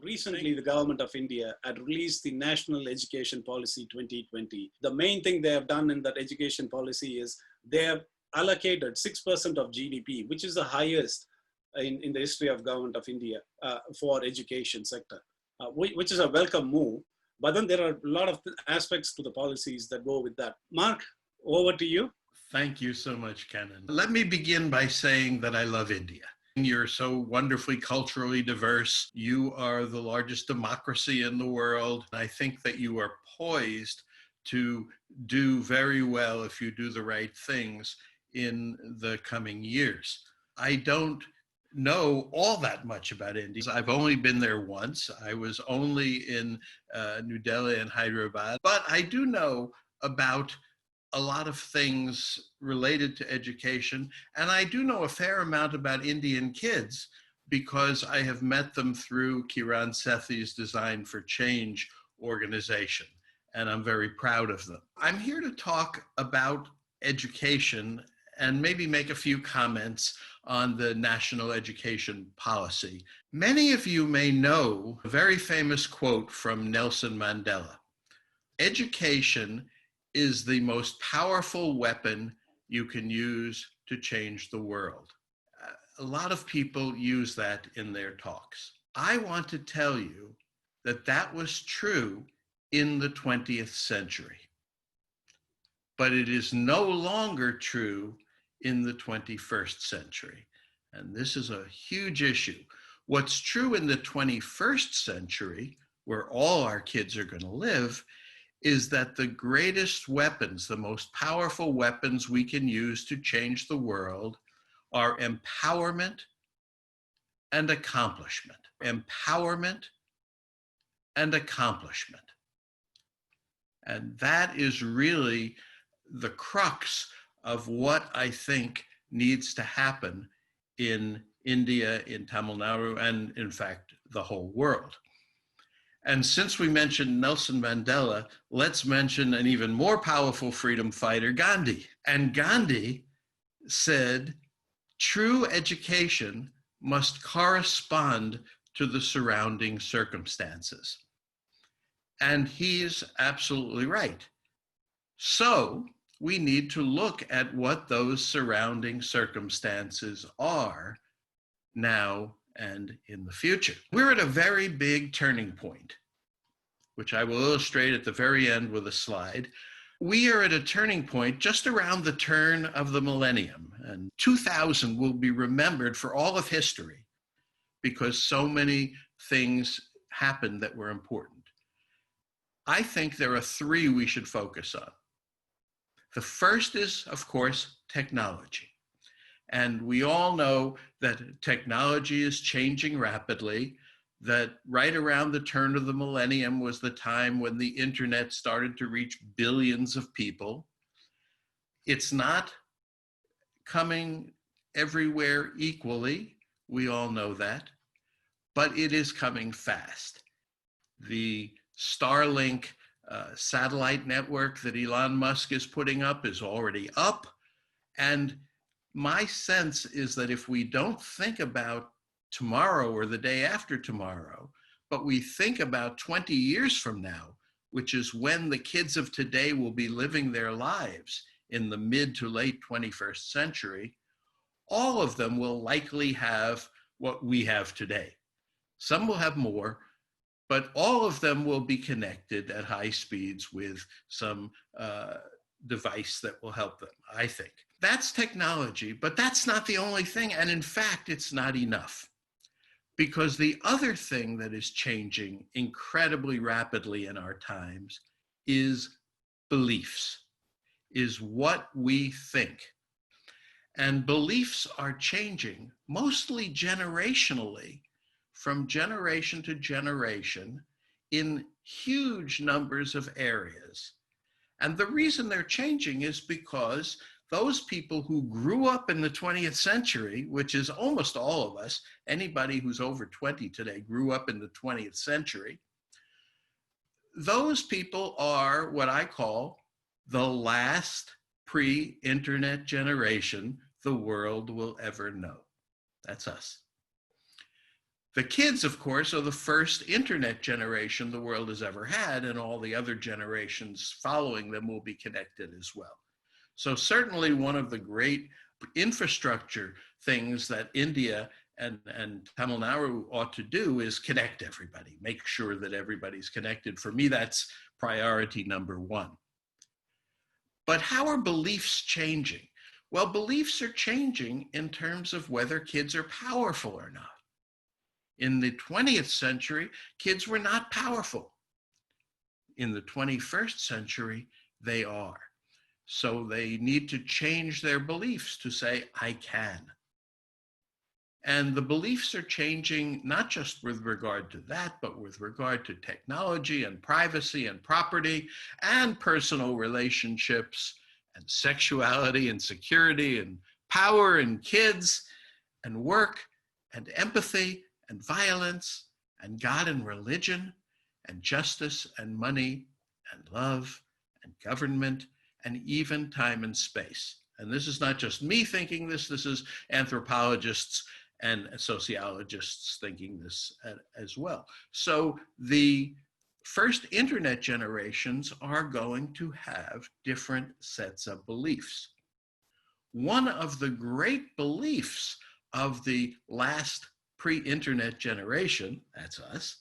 Recently, the government of India had released the National Education Policy 2020. The main thing they have done in that education policy is they have allocated 6% of GDP, which is the highest in the history of government of India for education sector, which is a welcome move. But then there are a lot of aspects to the policies that go with that. Marc, over to you. Thank you so much, Kenan. Let me begin by saying that I love India. You're so wonderfully culturally diverse. You are the largest democracy in the world. I think that you are poised to do very well if you do the right things in the coming years. I don't know all that much about India. I've only been there once. I was only in New Delhi and Hyderabad, but I do know about a lot of things related to education. And I do know a fair amount about Indian kids because I have met them through Kiran Sethi's Design for Change organization. And I'm very proud of them. I'm here to talk about education and maybe make a few comments on the national education policy. Many of you may know a very famous quote from Nelson Mandela. Education is the most powerful weapon you can use to change the world. A lot of people use that in their talks. I want to tell you that that was true in the 20th century, but it is no longer true in the 21st century. And this is a huge issue. What's true in the 21st century, where all our kids are going to live, is that the greatest weapons, the most powerful weapons we can use to change the world are empowerment and accomplishment. Empowerment and accomplishment. And that is really the crux of what I think needs to happen in India, in Tamil Nadu, and in fact, the whole world. And since we mentioned Nelson Mandela, let's mention an even more powerful freedom fighter, Gandhi. And Gandhi said, true education must correspond to the surrounding circumstances. And he's absolutely right. So we need to look at what those surrounding circumstances are now and in the future. We're at a very big turning point, which I will illustrate at the very end with a slide. We are at a turning point just around the turn of the millennium, and 2000 will be remembered for all of history because so many things happened that were important. I think there are three we should focus on. The first is, of course, technology. And we all know that technology is changing rapidly, that right around the turn of the millennium was the time when the internet started to reach billions of people. It's not coming everywhere equally, we all know that, but it is coming fast. The Starlink satellite network that Elon Musk is putting up is already up, and my sense is that if we don't think about tomorrow or the day after tomorrow, but we think about 20 years from now, which is when the kids of today will be living their lives in the mid to late 21st century, all of them will likely have what we have today. Some will have more, but all of them will be connected at high speeds with some device that will help them, I think. That's technology, but that's not the only thing. And in fact, it's not enough. Because the other thing that is changing incredibly rapidly in our times is beliefs, is what we think. And beliefs are changing, mostly generationally, from generation to generation in huge numbers of areas. And the reason they're changing is because those people who grew up in the 20th century, which is almost all of us, anybody who's over 20 today grew up in the 20th century, those people are what I call the last pre-internet generation the world will ever know. That's us. The kids, of course, are the first internet generation the world has ever had, and all the other generations following them will be connected as well. So certainly one of the great infrastructure things that India and Tamil Nadu ought to do is connect everybody, make sure that everybody's connected. For me, that's priority number one. But how are beliefs changing? Well, beliefs are changing in terms of whether kids are powerful or not. In the 20th century, kids were not powerful. In the 21st century, they are. So they need to change their beliefs to say, I can. And the beliefs are changing not just with regard to that, but with regard to technology and privacy and property and personal relationships and sexuality and security and power and kids and work and empathy and violence and God and religion and justice and money and love and government and even time and space. And this is not just me thinking this, this is anthropologists and sociologists thinking this as well. So the first internet generations are going to have different sets of beliefs. One of the great beliefs of the last pre-internet generation, that's us,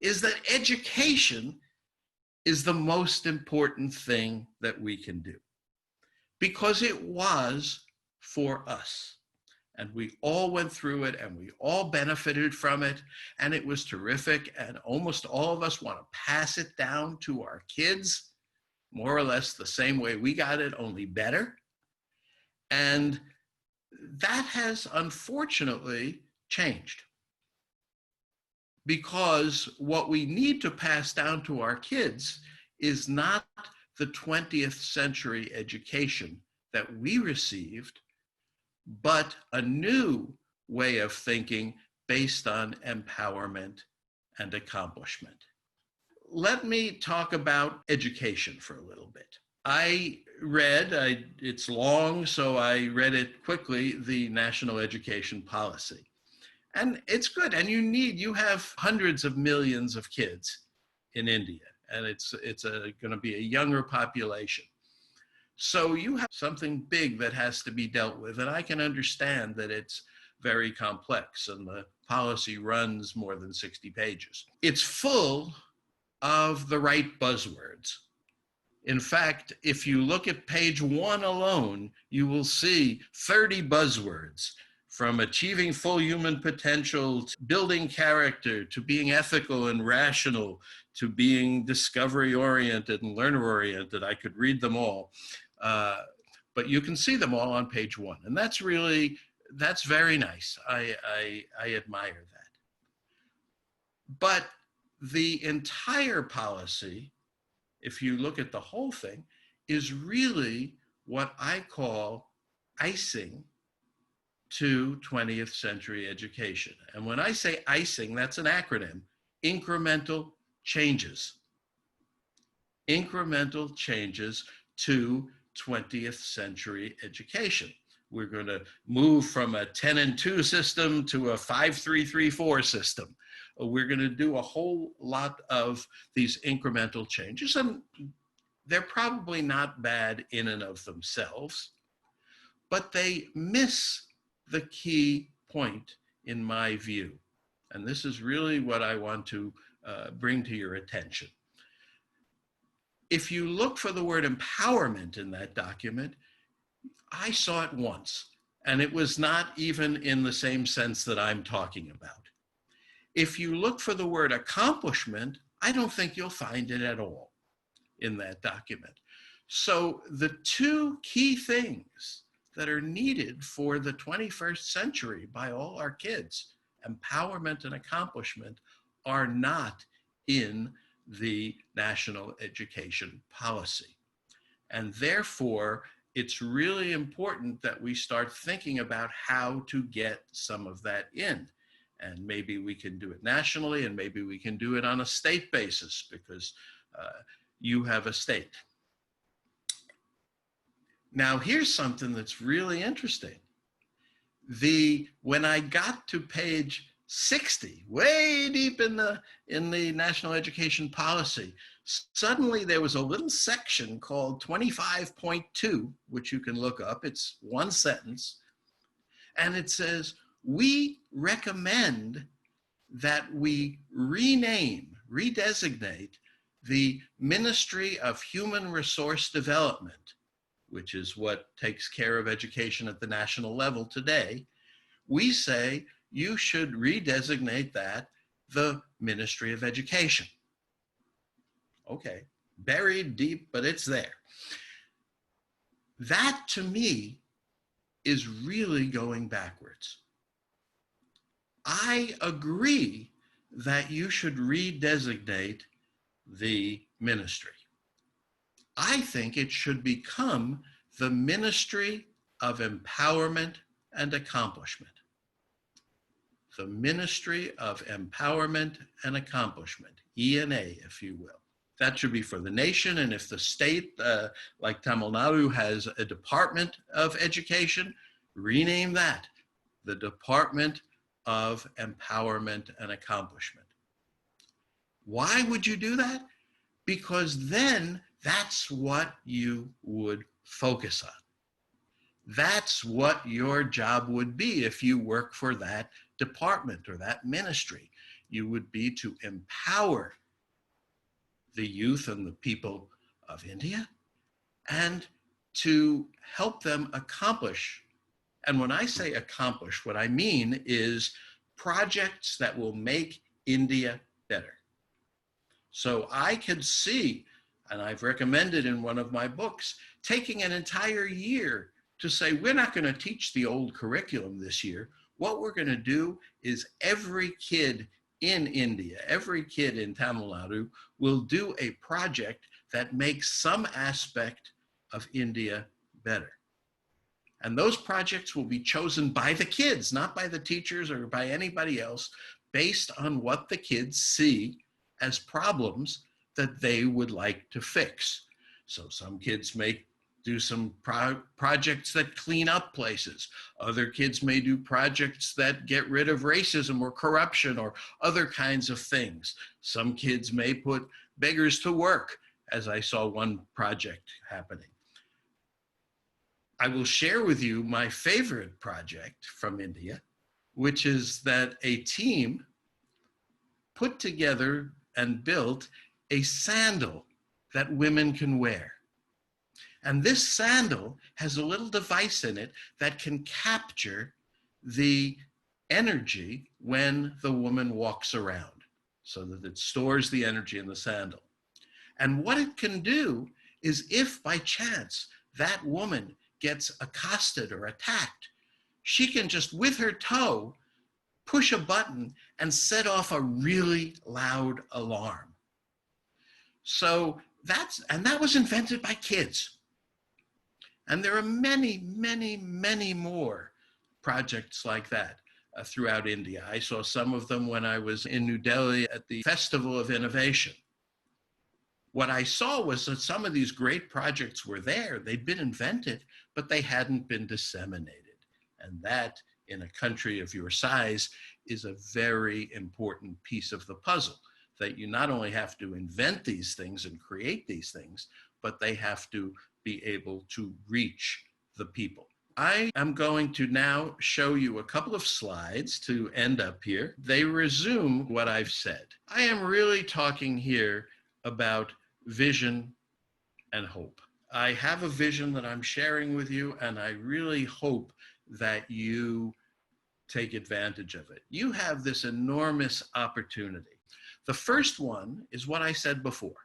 is that education is the most important thing that we can do, because it was for us. And we all went through it and we all benefited from it, and it was terrific. And almost all of us want to pass it down to our kids, more or less the same way we got it, only better. And that has unfortunately changed, because what we need to pass down to our kids is not the 20th century education that we received, but a new way of thinking based on empowerment and accomplishment. Let me talk about education for a little bit. It's long, so I read it quickly, the National Education Policy. And it's good, and you have hundreds of millions of kids in India, and it's going to be a younger population. So you have something big that has to be dealt with, and I can understand that it's very complex, and the policy runs more than 60 pages. It's full of the right buzzwords. In fact, if you look at page 1 alone, you will see 30 buzzwords, from achieving full human potential, to building character, to being ethical and rational, to being discovery-oriented and learner-oriented. I could read them all, but you can see them all on page 1. And that's very nice. I admire that. But the entire policy, if you look at the whole thing, is really what I call icing to 20th century education. And when I say icing, that's an acronym: incremental changes. Incremental changes to 20th century education. We're going to move from a 10 and 2 system to a 5-3-3-4 system. We're going to do a whole lot of these incremental changes, and they're probably not bad in and of themselves, but they miss the key point in my view. And this is really what I want to bring to your attention. If you look for the word empowerment in that document, I saw it once, and it was not even in the same sense that I'm talking about. If you look for the word accomplishment, I don't think you'll find it at all in that document. So the two key things that are needed for the 21st century by all our kids, empowerment and accomplishment, are not in the national education policy. And therefore, it's really important that we start thinking about how to get some of that in. And maybe we can do it nationally, and maybe we can do it on a state basis, because you have a state. Now, here's something that's really interesting. When I got to page 60, way deep in the national education policy, suddenly there was a little section called 25.2, which you can look up. It's one sentence. And it says, we recommend that we redesignate the Ministry of Human Resource Development, which is what takes care of education at the national level today. We say you should redesignate that the Ministry of Education. Okay, buried deep, but it's there. That to me is really going backwards. I agree that you should redesignate the ministry. I think it should become the Ministry of Empowerment and Accomplishment. The Ministry of Empowerment and Accomplishment, ENA, if you will. That should be for the nation, and if the state, like Tamil Nadu, has a Department of Education, rename that the Department of Empowerment and Accomplishment. Why would you do that? Because then that's what you would focus on. That's what your job would be if you work for that department or that ministry. You would be to empower the youth and the people of India and to help them accomplish. And when I say accomplish, what I mean is projects that will make India better. So I could see, and I've recommended in one of my books, taking an entire year to say, we're not going to teach the old curriculum this year. What we're going to do is every kid in India, every kid in Tamil Nadu will do a project that makes some aspect of India better. And those projects will be chosen by the kids, not by the teachers or by anybody else, based on what the kids see as problems that they would like to fix. So some kids may do some projects that clean up places. Other kids may do projects that get rid of racism or corruption or other kinds of things. Some kids may put beggars to work, as I saw one project happening. I will share with you my favorite project from India, which is that a team put together and built a sandal that women can wear. And this sandal has a little device in it that can capture the energy when the woman walks around, so that it stores the energy in the sandal. And what it can do is, if by chance that woman gets accosted or attacked, she can just, with her toe, push a button and set off a really loud alarm. So that was invented by kids. And there are many, many, many more projects like that throughout India. I saw some of them when I was in New Delhi at the Festival of Innovation. What I saw was that some of these great projects were there. They'd been invented, but they hadn't been disseminated. And that, in a country of your size, is a very important piece of the puzzle, that you not only have to invent these things and create these things, but they have to be able to reach the people. I am going to now show you a couple of slides to end up here. They resume what I've said. I am really talking here about vision and hope. I have a vision that I'm sharing with you, and I really hope that you take advantage of it. You have this enormous opportunity. The first one is what I said before.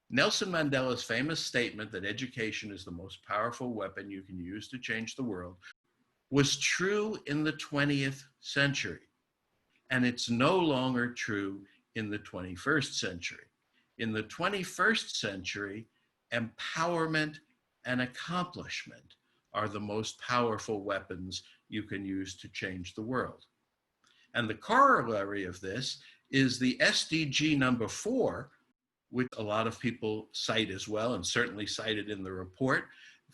Nelson Mandela's famous statement that education is the most powerful weapon you can use to change the world was true in the 20th century, and it's no longer true in the 21st century. In the 21st century, empowerment and accomplishment are the most powerful weapons you can use to change the world. And the corollary of this is the SDG number 4, which a lot of people cite as well, and certainly cited in the report,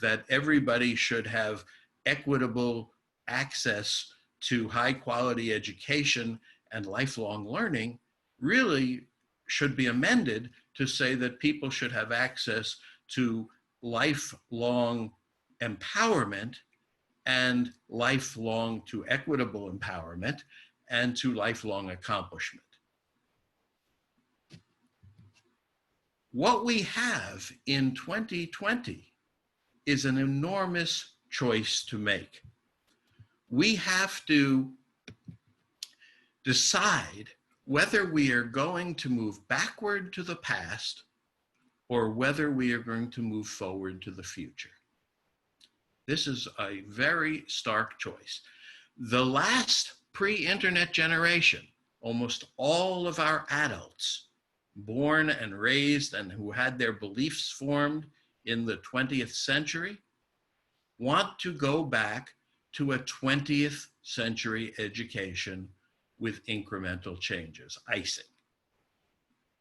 that everybody should have equitable access to high quality education and lifelong learning really should be amended to say that people should have access to lifelong empowerment and lifelong to equitable empowerment and to lifelong accomplishment. What we have in 2020 is an enormous choice to make. We have to decide whether we are going to move backward to the past or whether we are going to move forward to the future. This is a very stark choice. The last pre-internet generation, almost all of our adults born and raised and who had their beliefs formed in the 20th century, want to go back to a 20th century education with incremental changes, icing,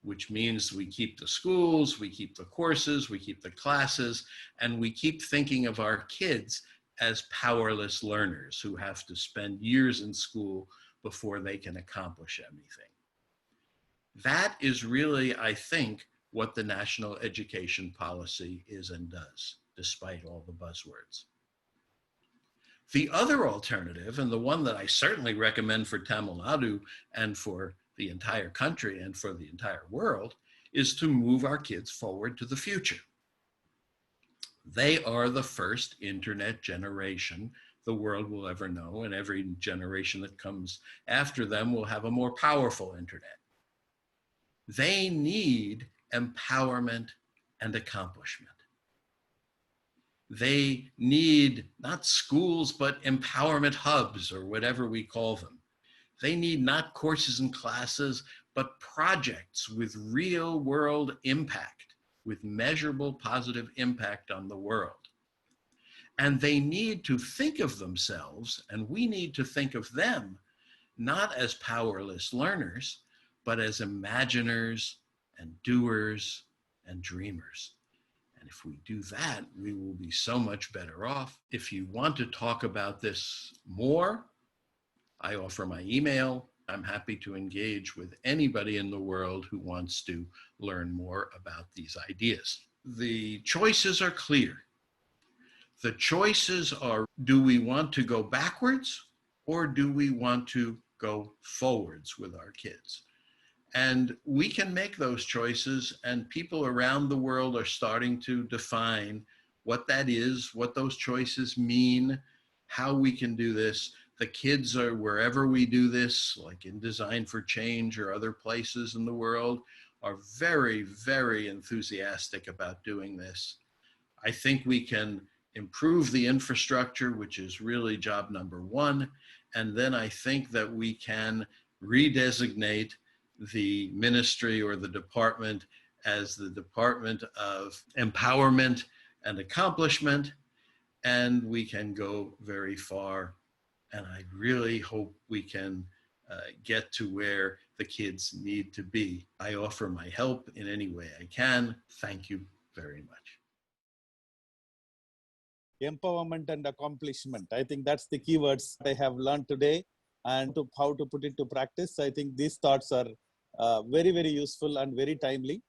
which means we keep the schools, we keep the courses, we keep the classes, and we keep thinking of our kids as powerless learners who have to spend years in school before they can accomplish anything. That is really, I think, what the national education policy is and does, despite all the buzzwords. The other alternative, and the one that I certainly recommend for Tamil Nadu and for the entire country and for the entire world, is to move our kids forward to the future. They are the first internet generation the world will ever know, and every generation that comes after them will have a more powerful internet. They need empowerment and accomplishment. They need not schools, but empowerment hubs or whatever we call them. They need not courses and classes, but projects with real world impact, with measurable positive impact on the world. And they need to think of themselves, and we need to think of them, not as powerless learners, but as imaginers and doers and dreamers. And if we do that, we will be so much better off. If you want to talk about this more, I offer my email. I'm happy to engage with anybody in the world who wants to learn more about these ideas. The choices are clear. The choices are, do we want to go backwards or do we want to go forwards with our kids? And we can make those choices, and people around the world are starting to define what that is, what those choices mean, how we can do this. The kids are, wherever we do this, like in Design for Change or other places in the world, are very, very enthusiastic about doing this. I think we can improve the infrastructure, which is really job number one. And then I think that we can redesignate the ministry or the department as the Department of Empowerment and Accomplishment, and we can go very far. And I really hope we can get to where the kids need to be. I offer my help in any way I can. Thank you very much. Empowerment and accomplishment. I think that's the keywords I have learned today, and how to put it to practice. I think these thoughts are very, very useful and very timely.